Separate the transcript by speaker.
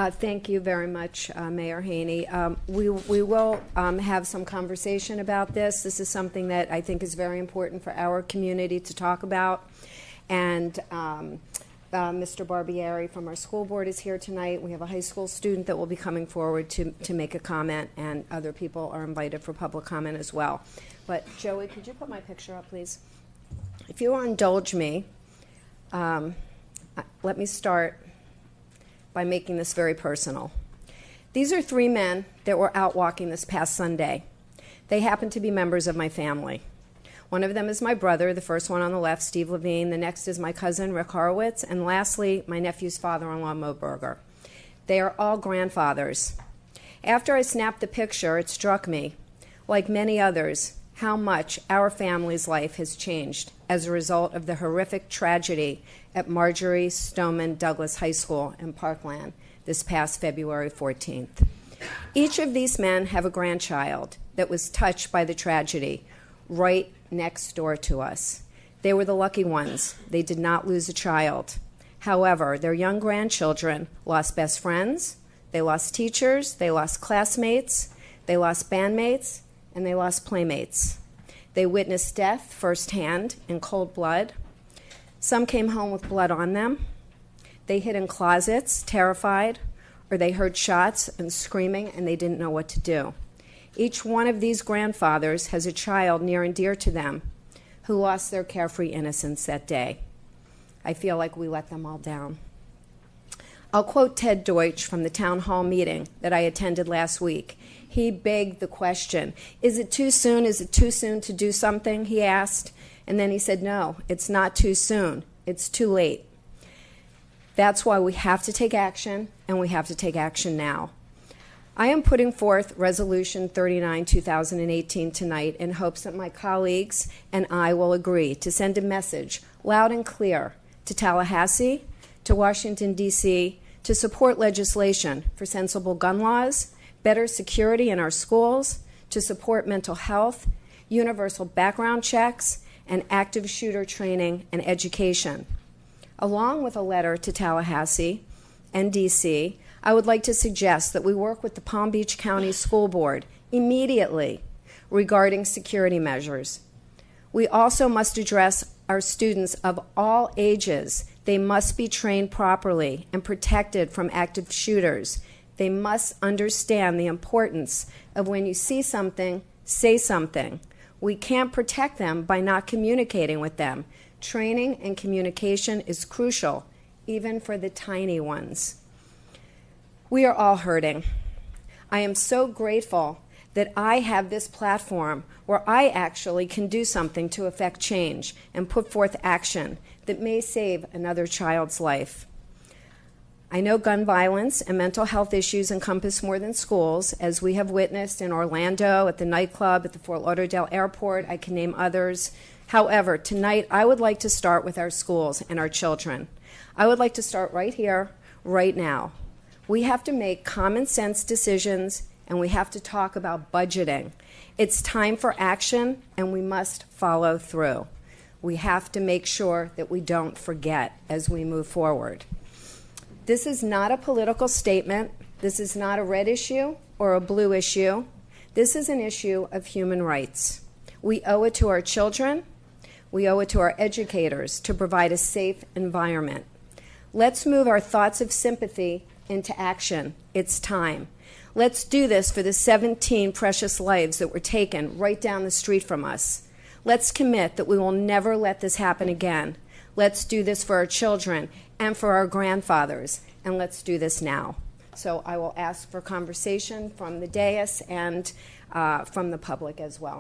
Speaker 1: Thank you very much, Mayor Haney. We will have some conversation about this. This is something that I think is very important for our community to talk about. And Mr. Barbieri from our school board is here tonight. We have a high school student that will be coming forward to make a comment, and other people are invited for public comment as well. But Joey, could you put my picture up, please? If you will indulge me, let me start by making this very personal. These are three men that were out walking this past Sunday. They happen to be members of my family. One of them is my brother, the first one on the left, Steve Levine. The next is my cousin, Rick Horowitz. And lastly, my nephew's father-in-law, Mo Berger. They are all grandfathers. After I snapped the picture, it struck me, like many others, how much our family's life has changed as a result of the horrific tragedy at Marjorie Stoneman Douglas High School in Parkland this past February 14th. Each of these men have a grandchild that was touched by the tragedy right next door to us. They were the lucky ones. They did not lose a child. However, their young grandchildren lost best friends, they lost teachers, they lost classmates, they lost bandmates, and they lost playmates. They witnessed death firsthand in cold blood. Some came home with blood on them. They hid in closets, terrified, or they heard shots and screaming and they didn't know what to do. Each one of these grandfathers has a child near and dear to them who lost their carefree innocence that day. I feel like we let them all down. I'll quote Ted Deutsch from the town hall meeting that I attended last week. He begged the question, is it too soon? Is it too soon to do something? He asked. And then he said, no, it's not too soon. It's too late. That's why we have to take action, and we have to take action now. I am putting forth Resolution 39, 2018 tonight in hopes that my colleagues and I will agree to send a message loud and clear to Tallahassee, to Washington, D.C., to support legislation for sensible gun laws, better security in our schools, to support mental health, universal background checks, and active shooter training and education. Along with a letter to Tallahassee and D.C., I would like to suggest that we work with the Palm Beach County School Board immediately regarding security measures. We also must address our students of all ages. They must be trained properly and protected from active shooters. They must understand the importance of when you see something, say something. We can't protect them by not communicating with them. Training and communication is crucial, even for the tiny ones. We are all hurting. I am so grateful that I have this platform where I actually can do something to affect change and put forth action that may save another child's life. I know gun violence and mental health issues encompass more than schools, as we have witnessed in Orlando, at the nightclub, at the Fort Lauderdale airport. I can name others. However, tonight I would like to start with our schools and our children. I would like to start right here, right now. We have to make common sense decisions, and we have to talk about budgeting. It's time for action, and we must follow through. We have to make sure that we don't forget as we move forward. This is not a political statement. This is not a red issue or a blue issue. This is an issue of human rights. We owe it to our children. We owe it to our educators to provide a safe environment. Let's move our thoughts of sympathy into action. It's time. Let's do this for the 17 precious lives that were taken right down the street from us. Let's commit that we will never let this happen again. Let's do this for our children and for our grandfathers, and let's do this now. So I will ask for conversation from the dais and from the public as well.